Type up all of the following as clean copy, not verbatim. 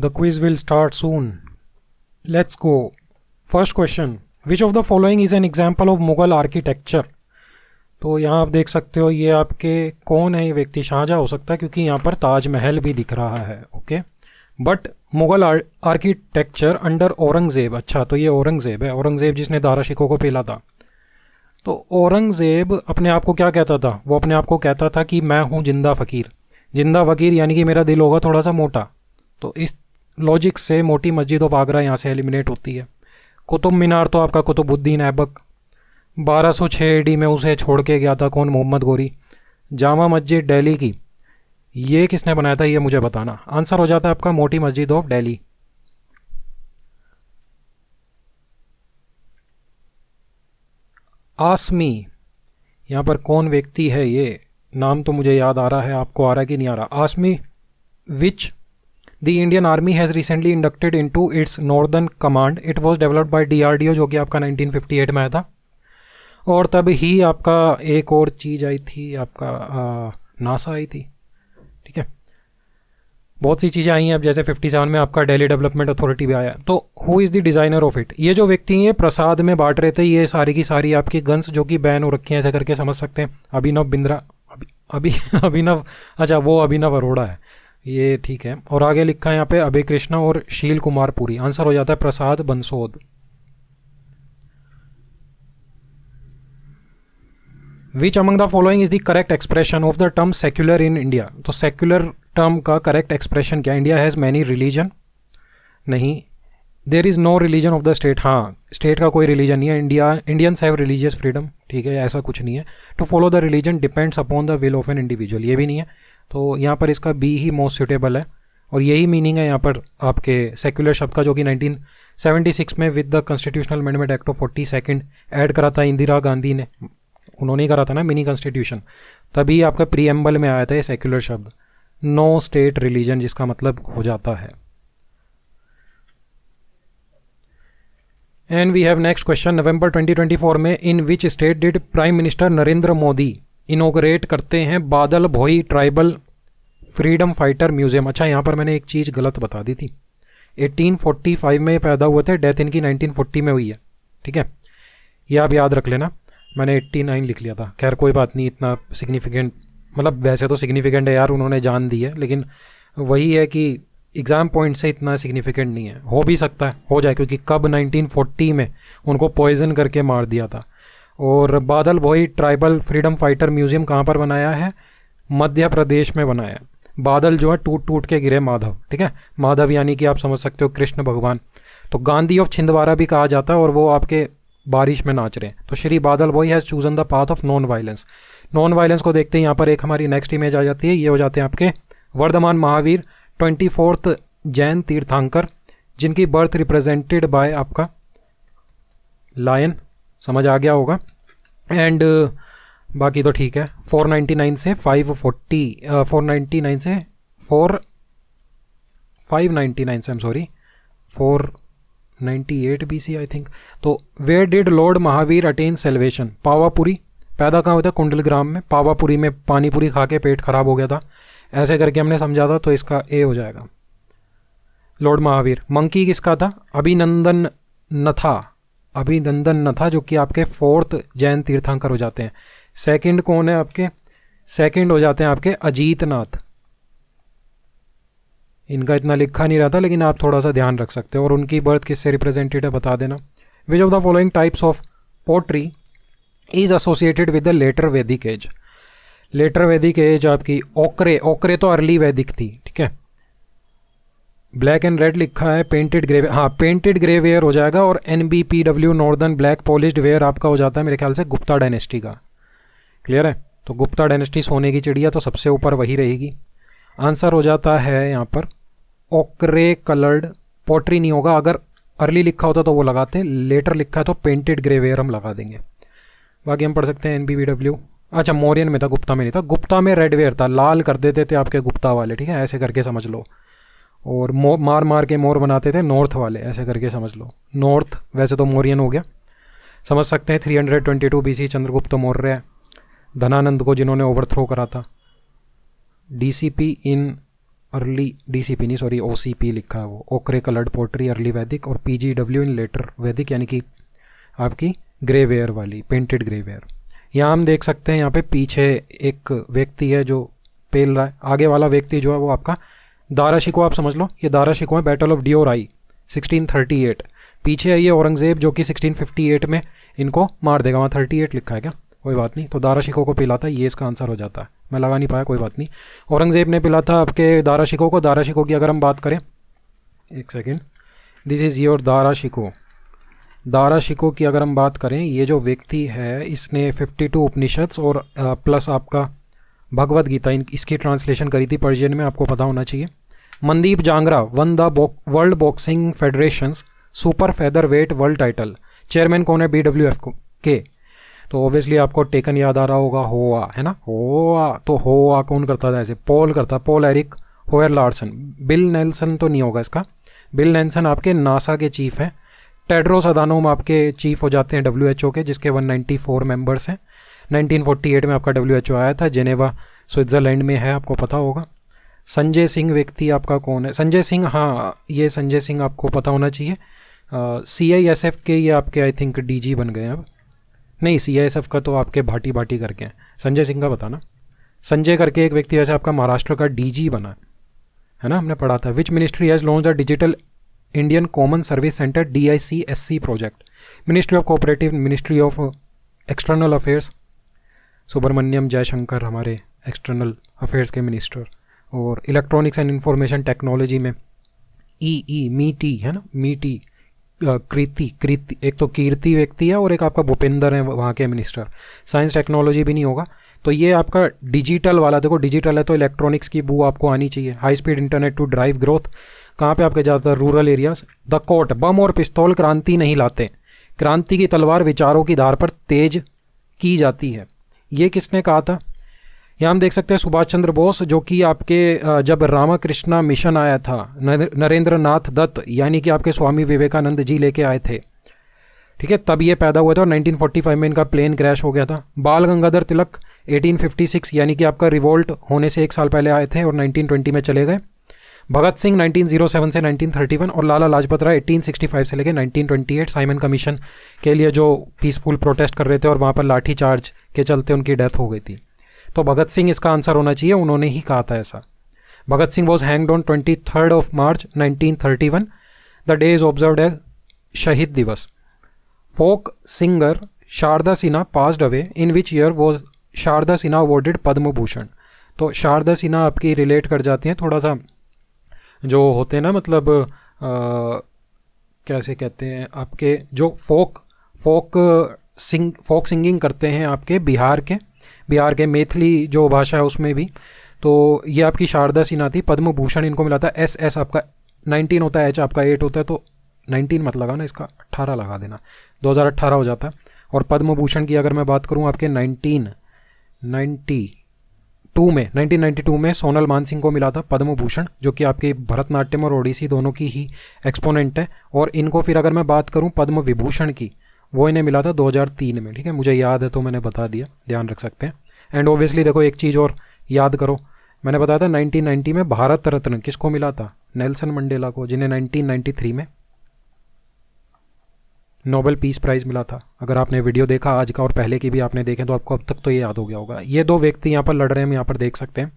The quiz will start soon. Let's go. First question. Which of the following is an example of Mughal architecture? तो यहाँ आप देख सकते हो ये आपके कौन है, ये व्यक्ति शाहजहाँ हो सकता है क्योंकि यहाँ पर ताजमहल भी दिख रहा है. Okay, but Mughal architecture under Aurangzeb. अच्छा, तो ये औरंगज़ेब है, औरंगज़ेब जिसने दारा शिकोह को पेला था. तो औरंगज़ेब अपने आप को क्या कहता था? वो अपने आप को कहता था कि मैं हूँ जिंदा फ़कीर. जिंदा फ़कीर यानी कि मेरा दिल होगा थोड़ा सा मोटा. तो इस लॉजिक से मोटी मस्जिद ऑफ आगरा यहाँ से एलिमिनेट होती है. कुतुब मीनार तो आपका कुतुबुद्दीन ऐबक 1206 AD में उसे छोड़ के गया था. कौन? मोहम्मद गोरी. जामा मस्जिद दिल्ली की, ये किसने बनाया था ये मुझे बताना. आंसर हो जाता है आपका मोटी मस्जिद ऑफ दिल्ली. आसमी, यहाँ पर कौन व्यक्ति है? ये नाम तो मुझे याद आ रहा है, आपको आ रहा है कि नहीं आ रहा? Asmi which the Indian army has recently inducted into its northern command. It was developed by DRDO, जो कि आपका 1958 में आया था. और तब ही आपका एक और चीज़ आई थी, आपका नासा आई थी. ठीक है, बहुत सी चीज़ें आई हैं. अब जैसे 57 में आपका दिल्ली डेवलपमेंट अथॉरिटी भी आया. तो who is the designer of it? ये जो व्यक्ति ये प्रसाद में बांट रहे थे ये सारी की सारी आपकी गन्स जो कि बैन हो रखी हैं, ऐसे करके समझ सकते हैं. अभिनव बिंद्रा, अभिनव, अच्छा वो अभिनव अरोड़ा है ये, ठीक है. और आगे लिखा है यहाँ पे अभय कृष्णा और शील कुमार पुरी. आंसर हो जाता है Prasad Bansod. Which among the following is the correct expression of the term secular in India? तो सेक्युलर टर्म का करेक्ट एक्सप्रेशन क्या? India has many religion. नहीं, there is no religion of the state. हाँ, स्टेट का कोई रिलीजन नहीं है. Indians have religious freedom. ठीक है, ऐसा कुछ नहीं है. To follow the religion depends upon the will of an individual, ये भी नहीं है. तो यहाँ पर इसका बी ही मोस्ट सूटेबल है. और यही मीनिंग है यहाँ पर आपके सेक्युलर शब्द का, जो कि 1976 में with the constitutional amendment act of 42 add करा था इंदिरा गांधी ने. उन्होंने ही करा था ना मिनी कॉन्स्टिट्यूशन, तभी आपका प्रीएम्बल में आया था ये सेक्युलर शब्द. नो स्टेट रिलीजन जिसका मतलब हो जाता है. And we have next question. November 2024 में in which state did prime minister Narendra Modi inaugurate करते हैं Badal Bhoi tribal freedom fighter museum? अच्छा, यहाँ पर मैंने एक चीज़ गलत बता दी थी. 1845 में पैदा हुए थे, डेथ इनकी 1940 में हुई है. ठीक है, ये आप याद रख लेना. मैंने 89 लिख लिया था. खैर कोई बात नहीं, इतना सिग्निफिकेंट, मतलब वैसे तो सिग्निफिकेंट है यार, उन्होंने जान दी है, लेकिन वही है कि एग्ज़ाम पॉइंट से इतना सिग्निफिकेंट नहीं है. हो भी सकता है हो जाए, क्योंकि कब 1940 में उनको पॉइजन करके मार दिया था. और बादल Bhoi tribal freedom fighter museum कहाँ पर बनाया है? मध्य प्रदेश में बनाया है. बादल जो है टूट टूट के गिरे माधव. ठीक है, माधव यानी कि आप समझ सकते हो कृष्ण भगवान. तो गांधी ऑफ छिंदवाड़ा भी कहा जाता है, और वो आपके बारिश में नाच रहे हैं. तो Shri Badal Bhoi has chosen the path of non violence. Non violence को देखते हैं यहाँ पर एक हमारी नेक्स्ट इमेज आ जाती है. ये हो जाते हैं आपके वर्धमान महावीर 24th जैन तीर्थंकर, जिनकी बर्थ रिप्रेजेंटेड बाय आपका लायन. समझ आ गया होगा. एंड बाकी तो ठीक है. 499 से 540, 499 से 599 से, I am sorry, 498 BC I think. तो where did lord Mahavir attain salvation? Pawapuri. पैदा कहाँ होता है? कुंडलग्राम में. पावापुरी में पानीपुरी खा के पेट खराब हो गया था, ऐसे करके हमने समझा था, तो इसका ए हो जाएगा लॉर्ड महावीर. मंकी किसका था? अभिनंदन नथा, जो कि आपके 4th जैन तीर्थंकर हो जाते हैं. सेकंड कौन है आपके? सेकंड हो जाते हैं आपके अजीत नाथ. इनका इतना लिखा नहीं रहता, लेकिन आप थोड़ा सा ध्यान रख सकते हो. और उनकी बर्थ किससे रिप्रेजेंटेड है बता देना. Which of the following types of poetry is associated with the later Vedic age? Later Vedic age आपकी ओकरे तो अर्ली वैदिक थी. ठीक है, ब्लैक एंड रेड लिखा है. पेंटेड ग्रे, हाँ पेंटेड ग्रे वेयर हो जाएगा. और NBPW northern black polished where आपका हो जाता है मेरे ख्याल से गुप्ता डायनेस्टी का. क्लियर है? तो गुप्ता डायनेस्टी सोने की चिड़िया, तो सबसे ऊपर वही रहेगी. आंसर हो जाता है यहाँ पर ओकरे कलर्ड. पोट्री नहीं होगा, अगर अर्ली लिखा होता तो वो लगाते, लेटर लिखा है तो पेंटेड ग्रे वेयर हम लगा देंगे. बाकी हम पढ़ सकते हैं NBPW. अच्छा, मौर्यन में था, गुप्ता में नहीं था. गुप्ता में रेड वेयर था, लाल कर देते थे आपके गुप्ता वाले. ठीक है, ऐसे करके समझ लो. और मार मार के मोर बनाते थे नॉर्थ वाले, ऐसे करके समझ लो. नॉर्थ वैसे तो मौर्यन हो गया, समझ सकते हैं. 322 BC चंद्रगुप्त मौर्य है, धनानंद को जिन्होंने ओवरथ्रो करा था. DCP इन अर्ली DCP नहीं सॉरी OCP लिखा है वो, ओक्रे कलर्ड पोट्री अर्ली वैदिक, और PGW इन लेटर वैदिक यानी कि आपकी ग्रे वेयर वाली पेंटेड ग्रे वेयर। यहाँ हम देख सकते हैं यहाँ पे पीछे एक व्यक्ति है जो पेल रहा है, आगे वाला व्यक्ति जो है वो आपका दारा शिको, आप समझ लो ये दारा शिको है, बैटल ऑफ डियोराई 1638। पीछे है ये औरंगजेब जो कि 1658 में इनको मार देगा, वहाँ 38 लिखा है क्या, कोई बात नहीं। तो दारा शिको को पिला था, ये इसका आंसर हो जाता है, मैं लगा नहीं पाया, कोई बात नहीं। औरंगजेब ने पिला था आपके दारा शिको को। दारा शिको की अगर हम बात करें, एक second, this is your Dara Shikoh. Dara Shikoh की अगर हम बात करें, ये जो व्यक्ति है इसने 52 उपनिषद्स और प्लस आपका भगवद गीता इसकी ट्रांसलेशन करी थी पर्शियन में, आपको पता होना चाहिए। Mandeep Jangra one the world boxing federations super feather wait world title. Chairman कौन है BWF के? तो ऑब्वियसली आपको टेकन याद आ रहा होगा, होआ है ना, होआ। तो होआ कौन करता था ऐसे? पॉल करता, Paul Eric होयर Larsen. Bill Nelson तो नहीं होगा इसका, बिल नेल्सन आपके नासा के चीफ हैं। टेड्रोस अदानोम आपके चीफ हो जाते हैं WHO के, जिसके 194 मेंबर्स हैं। 1948 में आपका WHO आया था, जेनेवा स्विट्ज़रलैंड में है, आपको पता होगा। संजय सिंह व्यक्ति आपका कौन है? संजय सिंह, हाँ ये संजय सिंह आपको पता होना चाहिए। CISF के ये आपके आई थिंक DG बन गए हैं अब, नहीं CISF का तो आपके भाटी भाटी करके हैं। संजय सिंह का बताना। संजय करके एक व्यक्ति वैसे आपका महाराष्ट्र का DG बना है ना, हमने पढ़ा था। Which ministry has launch the digital Indian common service centre DICSC project? Ministry of cooperative, ministry of external affairs, Subrahmanyam Jaishankar हमारे एक्सटर्नल अफेयर्स के मिनिस्टर। और इलेक्ट्रॉनिक्स एंड इंफॉर्मेशन टेक्नोलॉजी में मीटी है ना, मीटी कृति, एक तो कीर्ति व्यक्ति है और एक आपका भूपेंद्र है वहाँ के मिनिस्टर। साइंस टेक्नोलॉजी भी नहीं होगा। तो ये आपका डिजिटल वाला, देखो डिजिटल है तो इलेक्ट्रॉनिक्स की बू आपको आनी चाहिए। High speed internet to drive growth, कहाँ पे आपके ज़्यादातर रूरल एरियाज। द कोर्ट, बम और पिस्तौल क्रांति नहीं लाते, क्रांति की तलवार विचारों की धार पर तेज की जाती है। ये किसने कहा था? यहाँ हम देख सकते हैं सुभाष चंद्र बोस, जो कि आपके जब रामकृष्णा मिशन आया था, नरेंद्र नाथ दत्त यानी कि आपके स्वामी विवेकानंद जी लेके आए थे, ठीक है, तब ये पैदा हुआ था और 1945 में इनका प्लेन क्रैश हो गया था। बाल गंगाधर तिलक 1856 यानी कि आपका रिवोल्ट होने से एक साल पहले आए थे और 1920 में चले गए। भगत सिंह 1907 से 1931 और लाला लाजपत राय 1865 से लेकर 1928 साइमन कमीशन के लिए जो पीसफुल प्रोटेस्ट कर रहे थे और वहाँ पर लाठी चार्ज के चलते उनकी डेथ हो गई थी। तो भगत सिंह इसका आंसर होना चाहिए, उन्होंने ही कहा था ऐसा। Bhagat Singh was hanged on 23 March 1931। The day is observed as Shaheed Diwas. Folk singer Sharda Sinha passed away, in which year was Sharda Sinha awarded Padma Bhushan? तो शारदा सिन्हा आपकी रिलेट कर जाती हैं थोड़ा सा, जो होते हैं ना, मतलब कैसे कहते हैं, आपके जो फोक सिंगिंग करते हैं आपके बिहार के मैथिली जो भाषा है उसमें भी, तो ये आपकी शारदा सिन्हा थी। पद्म भूषण इनको मिला था। एस आपका 19 होता है, H आपका 8 होता है, तो 19 मत लगाना, इसका 18 लगा देना, 2018 हो जाता है। और पद्म भूषण की अगर मैं बात करूं आपके 1992 में सोनल मानसिंह को मिला था पद्म भूषण, जो कि आपके भरतनाट्यम और ओडिसी दोनों की ही एक्सपोनेंट है। और इनको फिर अगर मैं बात करूं पद्म विभूषण की, वो इन्हें मिला था 2003 में, ठीक है, मुझे याद है तो मैंने बता दिया, ध्यान रख सकते हैं। एंड ऑब्वियसली देखो एक चीज़ और याद करो, मैंने बताया था 1990 में भारत रत्न किसको मिला था? नेल्सन मंडेला को, जिन्हें 1993 में नोबेल पीस प्राइज़ मिला था। अगर आपने वीडियो देखा आज का और पहले की भी आपने देखे तो आपको अब तक तो ये याद हो गया होगा। ये दो व्यक्ति यहाँ पर लड़ रहे हैं, हम यहाँ पर देख सकते हैं।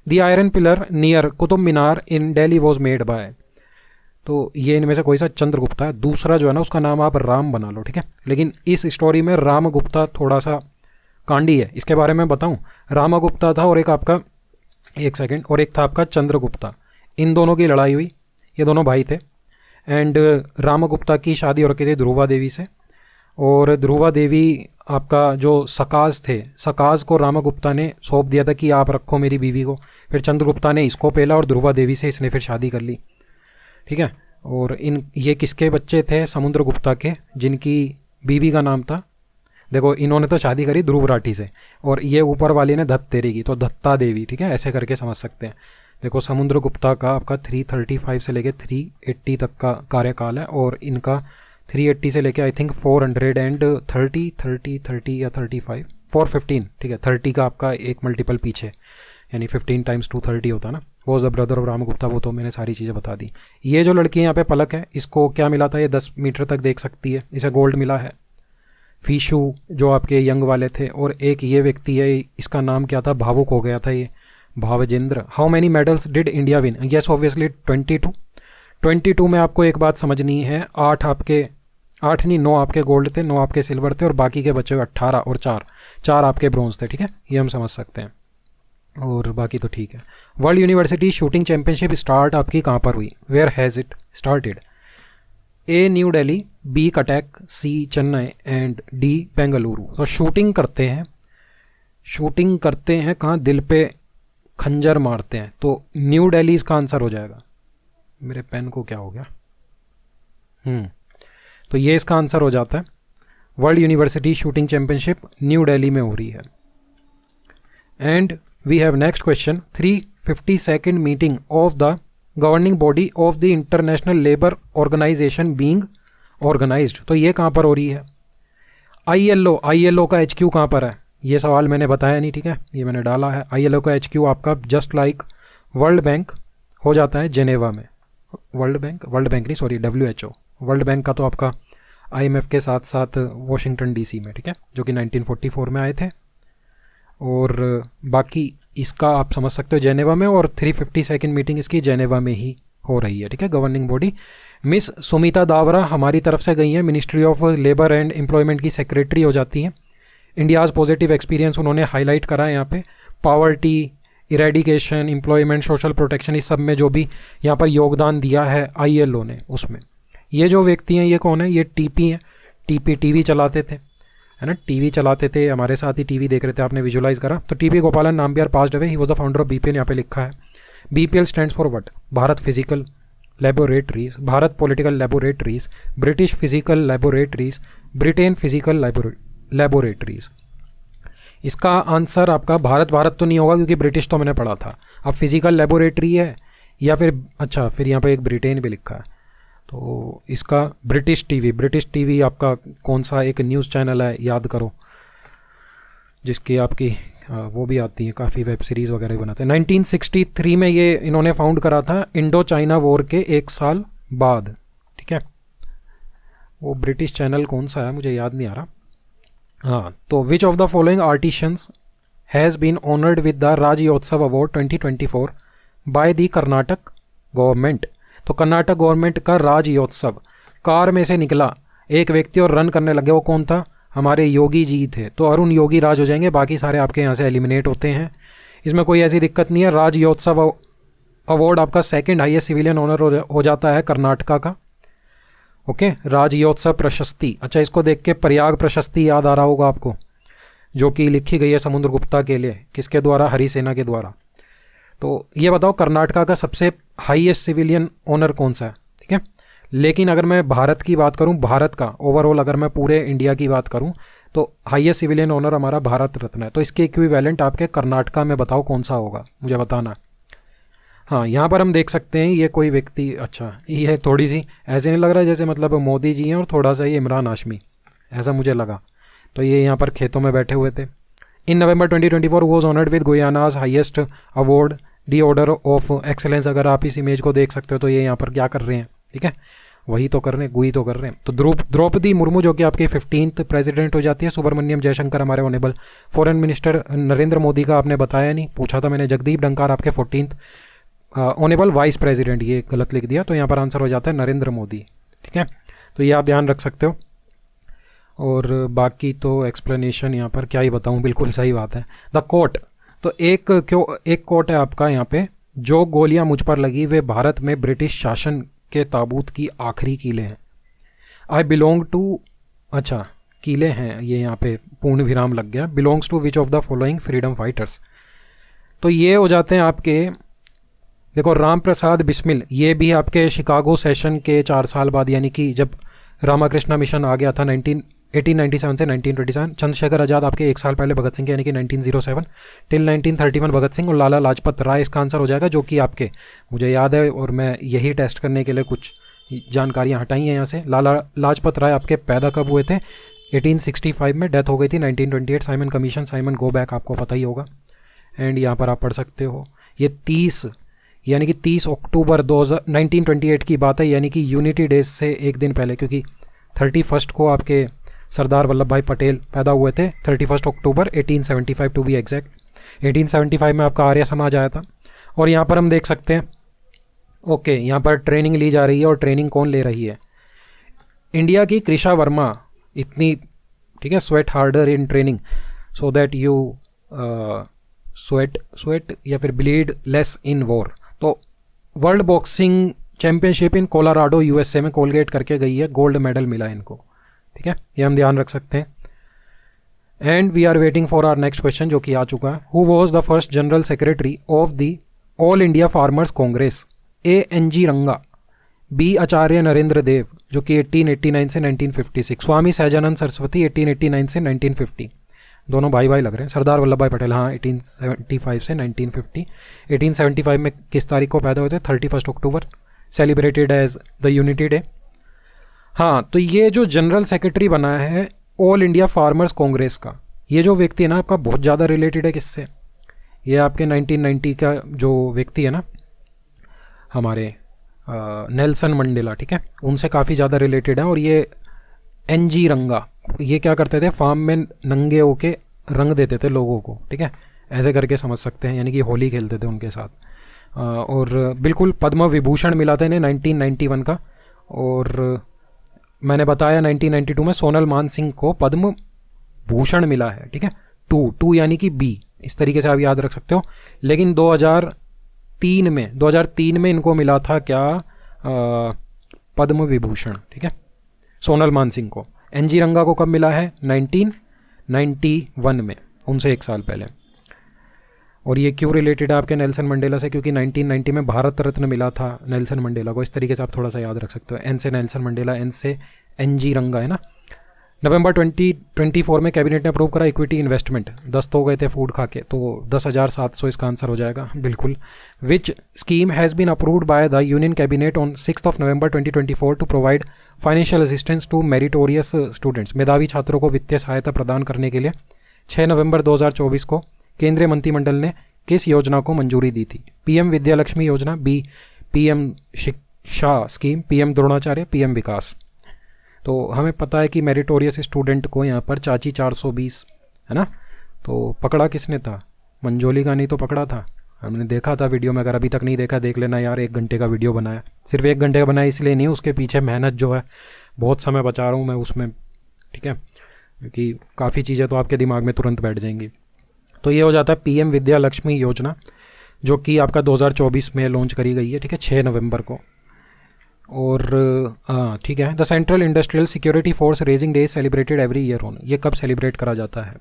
The iron pillar near Qutub Minar in Delhi was made by, तो ये इनमें से कोई सा चंद्रगुप्ता है। दूसरा जो है ना उसका नाम आप राम बना लो, ठीक है, लेकिन इस स्टोरी में रामगुप्ता थोड़ा सा कांडी है, इसके बारे में बताऊं। रामगुप्ता था और एक आपका, एक सेकंड, और एक था आपका चंद्रगुप्ता। इन दोनों की लड़ाई हुई, ये दोनों भाई थे। एंड रामगुप्ता की शादी हो रखी थी ध्रुवा देवी से, और ध्रुवा देवी आपका जो सकाज थे, सकाज को रामगुप्ता ने सौंप दिया था कि आप रखो मेरी बीवी को। फिर चंद्रगुप्ता ने इसको पेला और ध्रुवा देवी से इसने फिर शादी कर ली, ठीक है। और ये किसके बच्चे थे? समुद्रगुप्ता के, जिनकी बीवी का नाम था, देखो इन्होंने तो शादी करी ध्रुव राठी से, और ये ऊपर वाली ने धत्तेरी की, तो दत्ता देवी, ठीक है, ऐसे करके समझ सकते हैं। देखो समुद्रगुप्ता का आपका 335 से लेके 380 तक का कार्यकाल है, और इनका 380 से लेके आई थिंक 430 या 415, ठीक है, 30 का आपका एक मल्टीपल पीछे, यानी 15 × 2 30 होता है ना, was the brother of Ram Gupta, वो तो मैंने सारी चीज़ें बता दी। ये जो लड़की यहाँ पे पलक है, इसको क्या मिला था, ये 10 मीटर तक देख सकती है, इसे गोल्ड मिला है। फीशू जो आपके यंग वाले थे, और एक ये व्यक्ति है, इसका नाम क्या था, भावुक हो गया था ये, Bhavjendra. How many medals did India win? Yes obviously 22। 22 में आपको एक बात समझनी है, 8 नहीं 9 आपके गोल्ड थे, 9 आपके सिल्वर थे, और बाकी के बचे हुए 18 और 4 आपके ब्रॉन्ज थे। ठीक है, ये हम समझ सकते हैं, और बाकी तो ठीक है। World university shooting championship start आपकी कहाँ पर हुई? Where has it started? A New Delhi, B Cuttack, C Chennai and D Bengaluru. तो शूटिंग करते हैं कहाँ? दिल पे खंजर मारते हैं, तो न्यू दिल्ली इसका आंसर हो जाएगा। मेरे पेन को क्या हो गया? तो ये इसका आंसर हो जाता है। World university shooting championship New Delhi में हो रही है। And we have next question, 352nd meeting of the governing body of the International Labour Organisation being organised. तो ये कहाँ पर हो रही है? ILO का HQ कहाँ पर है? ये सवाल मैंने बताया नहीं, ठीक है, ये मैंने डाला है। ILO का HQ आपका जस्ट लाइक वर्ल्ड बैंक हो जाता है जेनेवा में। वर्ल्ड बैंक नहीं, सॉरी, WHO। वर्ल्ड बैंक का तो आपका IMF के साथ साथ वॉशिंगटन DC में, ठीक है, जो कि 1944 में आए थे। और बाकी इसका आप समझ सकते हो जेनेवा में, और 352nd मीटिंग इसकी जेनेवा में ही हो रही है। ठीक है, गवर्निंग बॉडी। मिस सुमिता दावरा हमारी तरफ से गई हैं, ministry of labour and employment की सेक्रेटरी हो जाती हैं। इंडियाज़ पॉजिटिव एक्सपीरियंस उन्होंने हाईलाइट करा है यहाँ पे। Poverty, eradication, employment, social protection, इस सब में जो भी यहाँ पर योगदान दिया है ILO ने, उसमें ये जो व्यक्ति हैं ये कौन है? ये TP हैं। TP TV चलाते थे, है ना, TV चलाते थे, हमारे साथ ही TV देख रहे थे, आपने विजुलाइज करा। तो TP गोपालन Nambiar passed away, he was the founder of BPL, यहाँ पे लिखा है। BPL stands for what? Bharat physical laboratories, Bharat political laboratories, British physical laboratories, Britain physical laboratories. इसका आंसर आपका भारत तो नहीं होगा, क्योंकि ब्रिटिश तो मैंने पढ़ा था। अब फिजिकल लेबोरेटरी है या फिर, अच्छा, फिर यहाँ पे एक ब्रिटेन भी लिखा है, तो इसका ब्रिटिश टीवी आपका कौन सा एक न्यूज़ चैनल है, याद करो, जिसकी आपकी वो भी आती है, काफ़ी वेब सीरीज़ वगैरह भी बनाते हैं। 1963 में ये इन्होंने फाउंड करा था, इंडो चाइना वॉर के 1 साल बाद। ठीक है, वो ब्रिटिश चैनल कौन सा है मुझे याद नहीं आ रहा। हाँ, तो which of the following artisans has been honoured with the Rajyotsava award 2024 by the Karnataka government? तो कर्नाटक गवर्नमेंट का राज्योत्सव, कार में से निकला एक व्यक्ति और रन करने लगे, वो कौन था? हमारे योगी जी थे। तो अरुण योगी राज हो जाएंगे, बाकी सारे आपके यहाँ से एलिमिनेट होते हैं, इसमें कोई ऐसी दिक्कत नहीं है। राज्योत्सव अवार्ड आपका सेकंड हाईएस्ट सिविलियन ऑनर हो जाता है कर्नाटका का। ओके, राज्योत्सव प्रशस्ति, अच्छा, इसको देख के प्रयाग प्रशस्ति याद आ रहा होगा आपको, जो कि लिखी गई है समुद्रगुप्ता के लिए, किसके द्वारा? हरिसेना के द्वारा। तो ये बताओ कर्नाटका का सबसे हाईएस्ट सिविलियन ऑनर कौन सा है? ठीक है, लेकिन अगर मैं भारत की बात करूं, भारत का ओवरऑल अगर मैं पूरे इंडिया की बात करूं, तो हाईएस्ट सिविलियन ऑनर हमारा भारत रत्न है। तो इसके इक्विवेलेंट आपके कर्नाटका में बताओ कौन सा होगा, मुझे बताना। हाँ, यहाँ पर हम देख सकते हैं ये कोई व्यक्ति, अच्छा, ये थोड़ी सी ऐसे नहीं लग रहा है जैसे मतलब मोदी जी हैं, और थोड़ा सा ये इमरान हाशमी, ऐसा मुझे लगा। तो ये यहाँ पर खेतों में बैठे हुए थे। In November 2024 was honoured with Guyana's highest award the order of excellence. अगर आप इस इमेज को देख सकते हो, तो ये यहाँ पर क्या कर रहे हैं? ठीक है, वही तो कर रहे हैं, गुई तो कर रहे हैं। तो द्रौपदी मुर्मू जो कि आपके 15th प्रेसिडेंट हो जाती है। सुब्रमण्यम जयशंकर हमारे honourable foreign minister. Narendra Modi का आपने बताया नहीं, पूछा था मैंने। जगदीप धनखड़ आपके 14th ऑनेबल वाइस प्रेसिडेंट, ये गलत लिख दिया, तो यहाँ पर आंसर हो जाता है नरेंद्र मोदी। ठीक है, तो ये आप ध्यान रख सकते हो। और बाकी तो एक्सप्लेनेशन यहाँ पर क्या ही बताऊँ, बिल्कुल सही बात है। द कोट, तो एक कोट है आपका यहाँ पे, जो गोलियाँ मुझ पर लगी वे भारत में ब्रिटिश शासन के ताबूत की आखिरी कीले हैं। आई बिलोंग टू, अच्छा, कीले हैं ये, यहाँ पे पूर्ण विराम लग गया। Belongs to which of the following freedom fighters? तो ये हो जाते हैं आपके, देखो, राम प्रसाद बिस्मिल, ये भी आपके शिकागो सेशन के 4 साल बाद, यानी कि जब रामाकृष्णा मिशन आ गया था 1897 से 1927। चंद्रशेखर आज़ाद आपके 1 साल पहले भगत सिंह के, यानी कि 1907 टिल 1931 भगत सिंह। और लाला लाजपत राय इसका आंसर हो जाएगा, जो कि आपके, मुझे याद है और मैं यही टेस्ट करने के लिए कुछ जानकारियाँ हटाई हैं यहाँ से। लाला लाजपत राय आपके पैदा कब हुए थे? 1865 में, डेथ हो गई थी 1928। Simon commission, Simon go back आपको पता ही होगा। एंड यहाँ पर आप पढ़ सकते हो, ये यानी कि 30 अक्टूबर 1928 की बात है, यानी कि यूनिटी डे से एक दिन पहले, क्योंकि 31 को आपके सरदार वल्लभ भाई पटेल पैदा हुए थे, 31 अक्टूबर 1875 टू बी एग्जैक्ट। 1875 में आपका आर्य समाज आया था। और यहाँ पर हम देख सकते हैं, ओके, यहाँ पर ट्रेनिंग ली जा रही है, और ट्रेनिंग कौन ले रही है? इंडिया की कृषा वर्मा इतनी, ठीक है, sweat harder in training so that you sweat या फिर ब्लीड लेस इन वॉर। तो वर्ल्ड बॉक्सिंग चैंपियनशिप इन कोलोराडो यूएसए में कोलगेट करके गई है, गोल्ड मेडल मिला इनको, ठीक है, ये हम ध्यान रख सकते हैं। And we are waiting for our next question जो कि आ चुका है। Who was the first general secretary of the All India Farmers Congress? A.N.G. Ranga, B आचार्य नरेंद्र देव जो कि 1889 से 1956, स्वामी सहजानंद सरस्वती 1889 से 1950, दोनों भाई भाई लग रहे हैं। सरदार वल्लभ भाई पटेल, हाँ, 1875 से 1950। 1875 में किस तारीख को पैदा हुए थे? 31 October, celebrated as the unity day. हाँ, तो ये जो जनरल सेक्रेटरी बना है ऑल इंडिया फार्मर्स कांग्रेस का, ये जो व्यक्ति है ना आपका बहुत ज़्यादा रिलेटेड है किससे? ये आपके 1990 का जो व्यक्ति है ना, हमारे नेल्सन मंडेला, ठीक है, उनसे काफ़ी ज़्यादा रिलेटेड है। और ये N.G. रंगा, ये क्या करते थे? फार्म में नंगे होके रंग देते थे लोगों को, ठीक है, ऐसे करके समझ सकते हैं, यानी कि होली खेलते थे उनके साथ। और बिल्कुल पद्म विभूषण मिला था इन्हें 1991 का। और मैंने बताया 1992 में सोनल मान सिंह को पद्म भूषण मिला है, ठीक है, टू यानी कि बी, इस तरीके से आप याद रख सकते हो। लेकिन 2003 में इनको मिला था क्या? पद्म विभूषण, ठीक है, सोनल मान सिंह को। N.G. रंगा को कब मिला है? 1991 में, उनसे एक साल पहले। और ये क्यों रिलेटेड है आपके नेल्सन मंडेला से? क्योंकि 1990 में भारत रत्न मिला था नेल्सन मंडेला को। इस तरीके से आप थोड़ा सा याद रख सकते हो, N से नेल्सन मंडेला, N से N.G. रंगा, है ना। नवंबर 2024 में कैबिनेट ने अप्रूव करा इक्विटी इन्वेस्टमेंट। 10 तो हो गए थे फूड खा के, तो 10,700 इसका आंसर हो जाएगा, बिल्कुल। Which scheme has been approved by the Union Cabinet on 6 November 2024 to provide financial assistance to meritorious students? मेधावी छात्रों को वित्तीय सहायता प्रदान करने के लिए 6 नवंबर 2024 को केंद्रीय मंत्रिमंडल ने किस योजना को मंजूरी दी थी? PM विद्यालक्ष्मी योजना, बी PM शिक्षा स्कीम, PM द्रोणाचार्य, PM विकास। तो हमें पता है कि मेरिटोरियस स्टूडेंट को यहाँ पर चाची 420, है ना। तो पकड़ा किसने था? मंजोली का नहीं तो पकड़ा था, हमने देखा था वीडियो में। अगर अभी तक नहीं देखा देख लेना यार, 1 घंटे का वीडियो बनाया, सिर्फ 1 घंटे का बनाया इसलिए नहीं, उसके पीछे मेहनत जो है, बहुत समय बचा रहा हूँ मैं उसमें, ठीक है, क्योंकि काफ़ी चीज़ें तो आपके दिमाग में तुरंत बैठ जाएंगी। तो ये हो जाता है PM विद्यालक्ष्मी योजना, जो कि आपका 2024 में लॉन्च करी गई है, ठीक है, 6 नवंबर को। और ठीक है, the central industrial security force raising day celebrated every year on, ये कब सेलिब्रेट करा जाता है?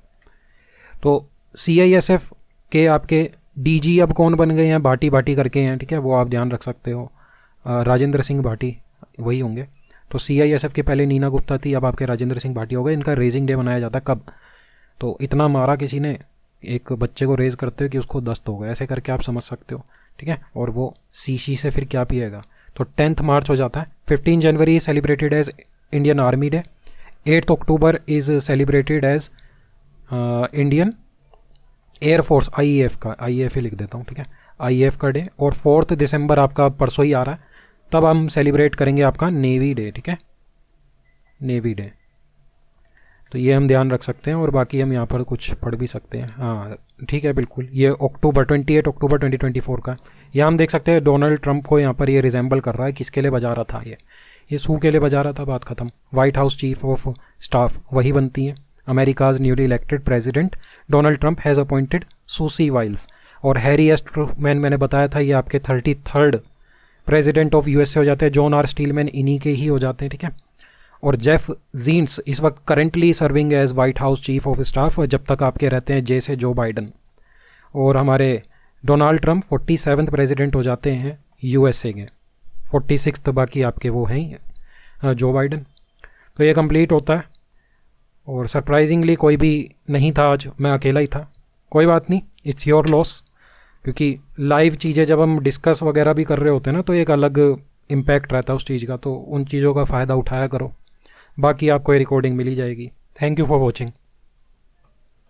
तो CISF के आपके DG अब कौन बन गए हैं? भाटी करके हैं, ठीक है, वो आप ध्यान रख सकते हो, राजेंद्र सिंह भाटी वही होंगे। तो CISF के पहले नीना गुप्ता थी, अब आपके राजेंद्र सिंह भाटी हो गए। इनका रेजिंग डे मनाया जाता है कब? तो इतना मारा किसी ने एक बच्चे को रेज करते हो कि उसको दस्त हो गया, ऐसे करके आप समझ सकते हो, ठीक है। और वो शीशी से फिर क्या पिएगा? तो 10 मार्च हो जाता है। 15 January is celebrated as Indian Army Day. 8 October is celebrated as Indian Air Force, IAF का, IAF ही लिख देता हूँ, ठीक है, IAF का डे। और 4 दिसंबर आपका परसों ही आ रहा है, तब हम सेलिब्रेट करेंगे आपका नेवी डे, ठीक है, नेवी डे। तो ये हम ध्यान रख सकते हैं। और बाकी हम यहाँ पर कुछ पढ़ भी सकते हैं, हाँ ठीक है, बिल्कुल। ये 28 अक्टूबर 2024 का, यहाँ हम देख सकते हैं डोनाल्ड ट्रंप को यहाँ पर ये रिजेंबल कर रहा है। किसके लिए बजा रहा था? ये सू के लिए बजा रहा था, बात खत्म। White House chief of staff वही बनती है। America's newly elected president Donald Trump has appointed Susie Wiles. और हैरी एस ट्रूमैन मैंने बताया था, ये आपके 33rd प्रेसिडेंट ऑफ USA हो जाते हैं। जॉन आर स्टीलमैन इन्हीं के ही हो जाते हैं, ठीक है। और जेफ जीन्स इस वक्त currently serving as White House chief of staff, जब तक आपके रहते हैं जैसे जो बाइडन। और हमारे डोनाल्ड ट्रंप 47th प्रेसिडेंट हो जाते हैं USA के, 46th बाकी आपके वो हैं जो बाइडन। तो ये कंप्लीट होता है। और सरप्राइजिंगली कोई भी नहीं था आज, मैं अकेला ही था। कोई बात नहीं, इट्स योर लॉस, क्योंकि लाइव चीज़ें जब हम डिस्कस वगैरह भी कर रहे होते हैं ना, तो एक अलग इम्पैक्ट रहता है उस चीज़ का। तो उन चीज़ों का फ़ायदा उठाया करो। बाकी आपको ये रिकॉर्डिंग मिली जाएगी। Thank you for watching.